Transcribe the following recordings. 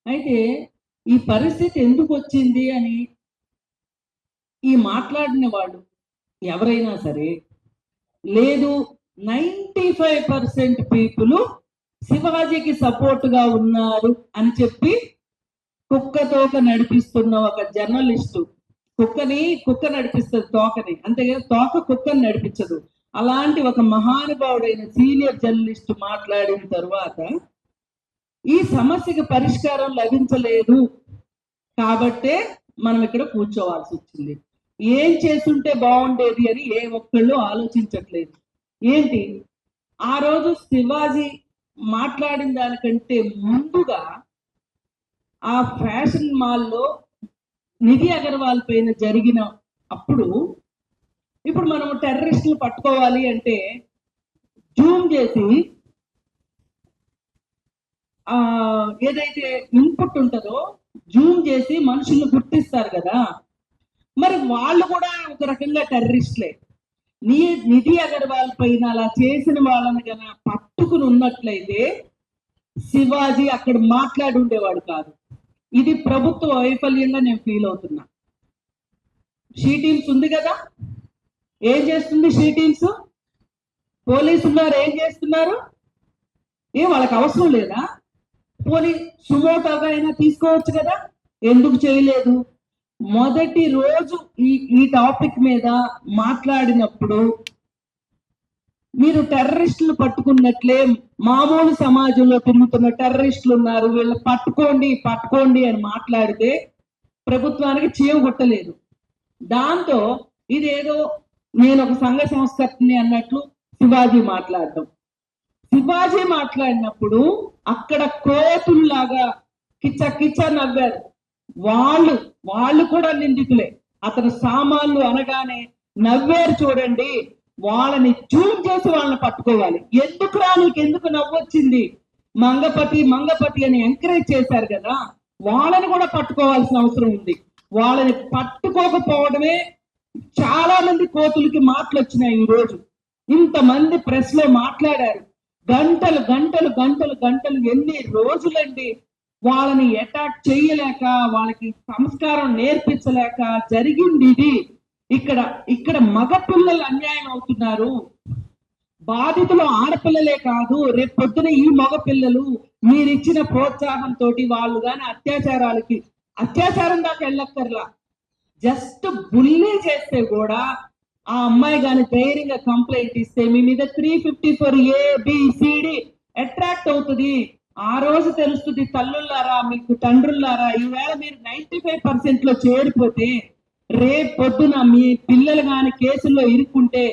అయితే ఈ పరిస్థితి ఎందుకు వచ్చింది అని ఈ మాట్లాడిన వాళ్ళు ఎవరైనా సరే, లేదు 95% పీపుల్ శివాజీకి సపోర్ట్గా ఉన్నారు అని చెప్పి కుక్కతోక నడిపిస్తున్న ఒక జర్నలిస్టు, కుక్క నడిపిస్తుంది తోకని, అంతేగా తోక కుక్కని నడిపించదు. అలాంటి ఒక మహానుభావుడైన సీనియర్ జర్నలిస్ట్ మాట్లాడిన తర్వాత ఈ సమస్యకి పరిష్కారం లభించలేదు కాబట్టే మనం ఇక్కడ కూర్చోవాల్సి వచ్చింది. ఏం చేస్తుంటే బాగుండేది అని ఏ ఒక్కళ్ళు ఆలోచించట్లేదు. ఏంటి ఆ రోజు శివాజీ మాట్లాడిన దానికంటే ముందుగా ఆ ఫ్యాషన్ మాల్లో నిధి అగర్వాల్ పైన జరిగిన అప్పుడు, ఇప్పుడు మనం టెర్రరిస్టులు పట్టుకోవాలి అంటే జూమ్ చేసి ఏదైతే ఇన్పుట్ ఉంటుందో జూమ్ చేసి మనుషులను గుర్తిస్తారు కదా, మరి వాళ్ళు కూడా ఒక రకంగా టెర్రరిస్టులే. నిధి అగర్వాల్ పైన అలా చేసిన వాళ్ళని కన్నా పట్టుకుని ఉన్నట్లయితే శివాజీ అక్కడ మాట్లాడి ఉండేవాడు కాదు. ఇది ప్రభుత్వ వైఫల్యంగా నేను ఫీల్ అవుతున్నా. షీ టీమ్స్ ఉంది కదా, ఏం చేస్తుంది షీ టీమ్స్? పోలీసు ఉన్నారు, ఏం చేస్తున్నారు? వాళ్ళకి అవసరం లేదా? పోనీ సుమోటోగా అయినా తీసుకోవచ్చు కదా, ఎందుకు చేయలేదు? మొదటి రోజు ఈ టాపిక్ మీద మాట్లాడినప్పుడు మీరు టెర్రరిస్టులు పట్టుకున్నట్లే మామూలు సమాజంలో తిరుగుతున్న టెర్రరిస్టులు ఉన్నారు, వీళ్ళు పట్టుకోండి అని మాట్లాడితే ప్రభుత్వానికి చేయగొట్టలేదు. దాంతో ఇదేదో నేను ఒక సంఘ సంస్కర్తని అన్నట్లు శివాజీ మాట్లాడినప్పుడు అక్కడ కోతుల్లాగా కిచ్చ నవ్వారు. వాళ్ళు కూడా నిందితులే. అతను సామాన్లు అనగానే నవ్వారు చూడండి, వాళ్ళని జూమ్ చేసి వాళ్ళని పట్టుకోవాలి. నీకెందుకు నవ్వొచ్చింది? మంగపతి అని ఎంకరేజ్ చేశారు కదా, వాళ్ళని కూడా పట్టుకోవాల్సిన అవసరం ఉంది. వాళ్ళని పట్టుకోకపోవడమే చాలా మంది కోతులకి మాటలు వచ్చినాయి. ఈ రోజు ఇంతమంది ప్రెస్ లో మాట్లాడారు, గంటలు ఎన్ని రోజులండి వాళ్ళని అటాక్ చేయలేక, వాళ్ళకి సంస్కారం నేర్పించలేక జరిగింది ఇది. ఇక్కడ మగ పిల్లలు అన్యాయం అవుతున్నారు. బాధితులు ఆడపిల్లలే కాదు, రేపు పొద్దున ఈ మగ పిల్లలు మీరిచ్చిన ప్రోత్సాహంతో వాళ్ళు కానీ అత్యాచారం దాకా వెళ్ళక్కర్లా, జస్ట్ బుల్లీ చేస్తే కూడా ఆ అమ్మాయి కానీ ధైర్యంగా కంప్లైంట్ ఇస్తే మీ మీద 354 ABCD అట్రాక్ట్ అవుతుంది. ఆ రోజు తెలుస్తుంది, తల్లులారా, మీకు తండ్రులారా, ఈవేళ మీరు 95% లో చేరిపోతే రేపు పొద్దున మీ పిల్లలు కానీ కేసుల్లో ఇరుక్కుంటే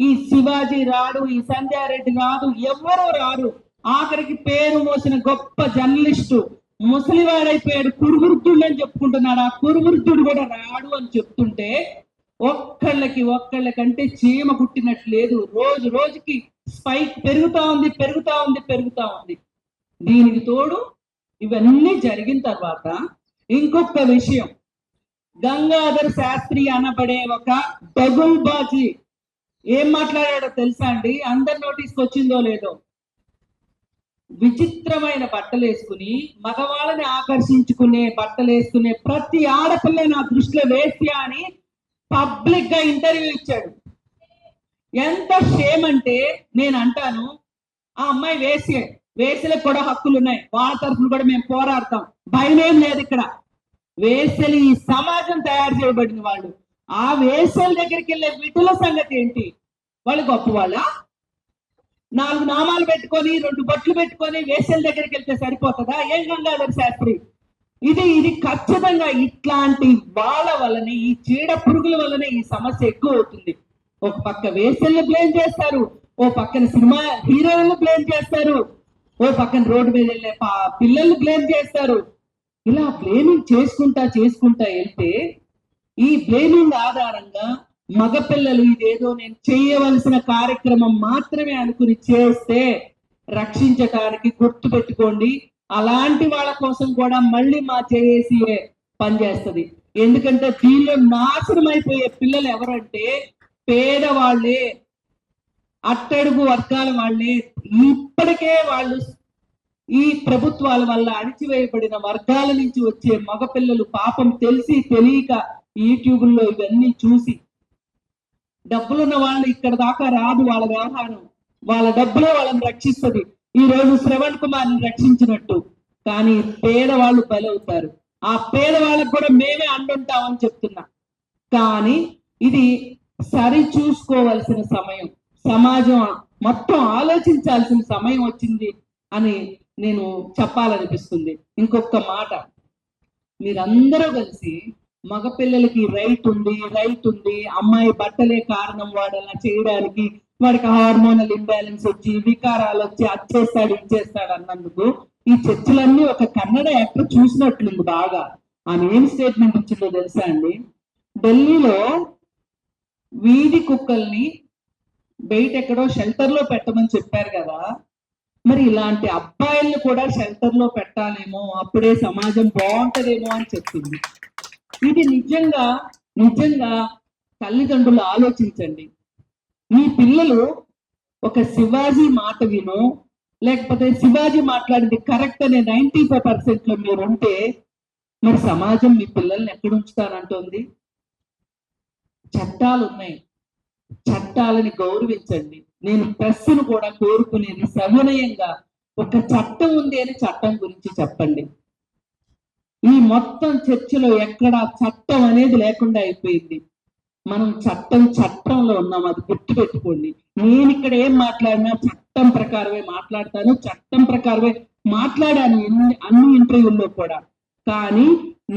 ఈ శివాజీ రాడు, ఈ సంధ్యారెడ్డి రాదు, ఎవ్వరూ రారు. ఆఖరికి పేరు మోసిన గొప్ప జర్నలిస్టు ముసలివాడైపోయాడు, కురువృద్ధుడు అని చెప్పుకుంటున్నాడు. ఆ కురువృద్ధుడు కూడా రాడు అని చెప్తుంటే ఒక్కళ్ళకంటే చీమ కుట్టినట్టు లేదు. రోజుకి స్పైక్ పెరుగుతా ఉంది. దీనికి తోడు ఇవన్నీ జరిగిన తర్వాత ఇంకొక విషయం, గంగాధర్ శాస్త్రి అనబడే ఒక దగుల్బాజీ ఏం మాట్లాడాడో తెలుసా అండి? అందరి నోటీస్కి వచ్చిందో లేదో, విచిత్రమైన బట్టలు వేసుకుని, మగవాళ్ళని ఆకర్షించుకునే బట్టలు వేసుకునే ప్రతి ఆడపిల్ల నా దృష్టిలో వేశ్య అని పబ్లిక్ గా ఇంటర్వ్యూ ఇచ్చాడు. ఎంత షేమ్ అంటే నేను అంటాను, ఆ అమ్మాయి వేసలకు కూడా హక్కులు ఉన్నాయి, వాళ్ళ తరఫున కూడా మేము పోరాడతాం, భయమేం లేదు. ఇక్కడ వేసలు ఈ సమాజం తయారు చేయబడిన వాళ్ళు. ఆ వేసల దగ్గరికి వెళ్ళే విటుల సంగతి ఏంటి? వాళ్ళు గొప్ప వాళ్ళ? 4 నామాలు పెట్టుకొని 2 బొట్లు పెట్టుకొని వేసల దగ్గరికి వెళ్తే సరిపోతుందా? ఏం గంగాధర్ శాస్త్రి, ఇది ఖచ్చితంగా ఇట్లాంటి వాళ్ళ వల్లనే, ఈ చీడ పురుగుల వల్లనే ఈ సమస్య ఎక్కువ అవుతుంది. ఒక పక్క వేసల్ని బ్లేమ్ చేస్తారు, ఓ పక్కన సినిమా హీరోయిన్లు బ్లేమ్ చేస్తారు, ఓ పక్కన రోడ్డు మీద వెళ్ళే పిల్లల్ని బ్లేమ్ చేస్తారు. ఇలా బ్లేమింగ్ చేసుకుంటా వెళ్తే ఈ బ్లేమింగ్ ఆధారంగా మగపిల్లలు ఇదేదో నేను చేయవలసిన కార్యక్రమం మాత్రమే అనుకుని చేస్తే రక్షించటానికి గుర్తు పెట్టుకోండి, అలాంటి వాళ్ళ కోసం కూడా మళ్ళీ మా చేసి పనిచేస్తుంది. ఎందుకంటే దీనిలో నాశనం అయిపోయే పిల్లలు ఎవరంటే పేదవాళ్ళే, అట్టడుగు వర్గాల వాళ్ళే. ఇప్పటికే వాళ్ళు ఈ ప్రభుత్వాల వల్ల అణిచివేయబడిన వర్గాల నుంచి వచ్చే మగపిల్లలు పాపం తెలిసి తెలియక యూట్యూబ్లో ఇవన్నీ చూసి డబ్బులున్న వాళ్ళు ఇక్కడ దాకా రాదు వాళ్ళ వ్యవహారం, వాళ్ళ డబ్బులే వాళ్ళని రక్షిస్తుంది. ఈ రోజు శ్రవణ్ కుమార్ని రక్షించినట్టు. కానీ పేదవాళ్ళు బలవుతారు. ఆ పేదవాళ్ళకు కూడా మేమే అండుంటామని చెప్తున్నా. కానీ ఇది సరి చూసుకోవాల్సిన సమయం, సమాజం మొత్తం ఆలోచించాల్సిన సమయం వచ్చింది అని నేను చెప్పాలనిపిస్తుంది. ఇంకొక మాట, మీరందరూ కలిసి మగపిల్లలకి రైట్ ఉంది, అమ్మాయి బట్టలే కారణం వాడు అలా చేయడానికి, వాడికి హార్మోనల్ ఇంబ్యాలెన్స్ వచ్చి వికారాలు వచ్చి అచ్చేస్తాడు ఇచ్చేస్తాడు అన్నందుకు ఈ చర్చలన్నీ ఒక కన్నడ యాక్టర్ చూసినట్లుంది బాగా. ఆమె ఏం స్టేట్మెంట్ ఇచ్చిందో తెలుసా అండి? ఢిల్లీలో వీధి కుక్కల్ని బయట ఎక్కడో షెల్టర్ లో పెట్టమని చెప్పారు కదా, మరి ఇలాంటి అబ్బాయిల్ని కూడా షెల్టర్ లో పెట్టాలేమో, అప్పుడే సమాజం బాగుంటదేమో అని చెప్తుంది. ఇది నిజంగా తల్లిదండ్రులు ఆలోచించండి. మీ పిల్లలు ఒక శివాజీ మాట వినో, లేకపోతే శివాజీ మాట్లాడింది కరెక్ట్ అనే 95% లో మీరు ఉంటే, మరి సమాజం మీ పిల్లల్ని ఎక్కడ ఉంచుతానంటుంది? చట్టాలు ఉన్నాయి, చట్టాలని గౌరవించండి. నేను ప్రెస్ను కూడా కోరుకునేది సవినయంగా, ఒక చట్టం ఉంది అని చట్టం గురించి చెప్పండి. ఈ మొత్తం చర్చలో ఎక్కడ చట్టం అనేది లేకుండా అయిపోయింది. మనం చట్టంలో ఉన్నాం, అది గుర్తుపెట్టుకోండి. నేను ఇక్కడ ఏం మాట్లాడినా చట్టం ప్రకారమే మాట్లాడతాను, చట్టం ప్రకారమే మాట్లాడాను అన్ని ఇంటర్వ్యూల్లో కూడా. కానీ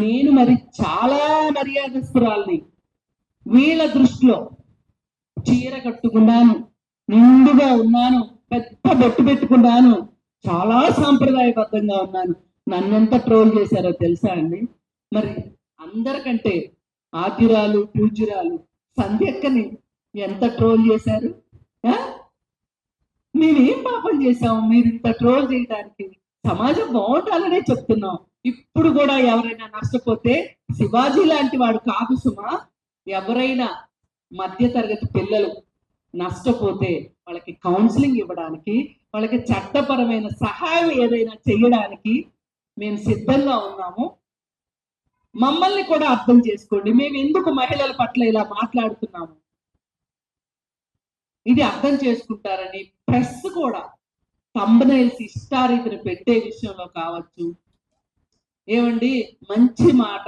నేను మరి చాలా మర్యాదస్తురాల్ని. వీళ్ళ దృష్టిలో చీర కట్టుకున్నాను, నిండుగా ఉన్నాను, పెద్ద బొట్టు పెట్టుకున్నాను, చాలా సాంప్రదాయబద్ధంగా ఉన్నాను. నన్నెంత ట్రోల్ చేశారో తెలుసా అండి? మరి అందరికంటే ఆద్యురాలు పూజ్యురాలు సంధ్యక్కని ఎంత ట్రోల్ చేశారు. మేమేం పాపం చేశాము మీరు ఇంత ట్రోల్ చేయడానికి? సమాజం బాగుండాలనే చెప్తున్నాం. ఇప్పుడు కూడా ఎవరైనా నష్టపోతే శివాజీ లాంటి వాడు కాదు సుమా. ఎవరైనా మధ్య తరగతి పిల్లలు నష్టపోతే వాళ్ళకి కౌన్సిలింగ్ ఇవ్వడానికి, వాళ్ళకి చట్టపరమైన సహాయం ఏదైనా చేయడానికి మేము సిద్ధంగా ఉన్నాము. మమ్మల్ని కూడా అర్థం చేసుకోండి. మేము ఎందుకు మహిళల పట్ల ఇలా మాట్లాడుతున్నాము ఇది అర్థం చేసుకుంటారని ప్రెస్ కూడా థంబ్నెయిల్స్ ఇష్టారీతిని పెట్టే విషయంలో కావచ్చు. ఏమండి, మంచి మాట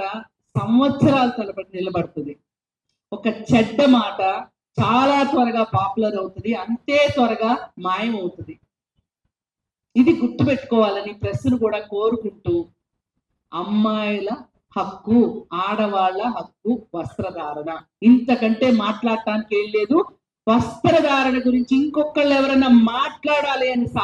సంవత్సరాల తరబడి నిలబడుతుంది, ఒక చెడ్డ మాట చాలా త్వరగా పాపులర్ అవుతుంది, అంతే త్వరగా మాయం అవుతుంది. ఇది గుర్తుపెట్టుకోవాలని ప్రెస్ను కూడా కోరుకుంటూ, అమ్మాయిల హక్కు, ఆడవాళ్ళ హక్కు వస్త్రధారణ, ఇంతకంటే మాట్లాడటానికి ఏం లేదు. వస్త్రధారణ గురించి ఇంకొకళ్ళు ఎవరైనా మాట్లాడాలి అని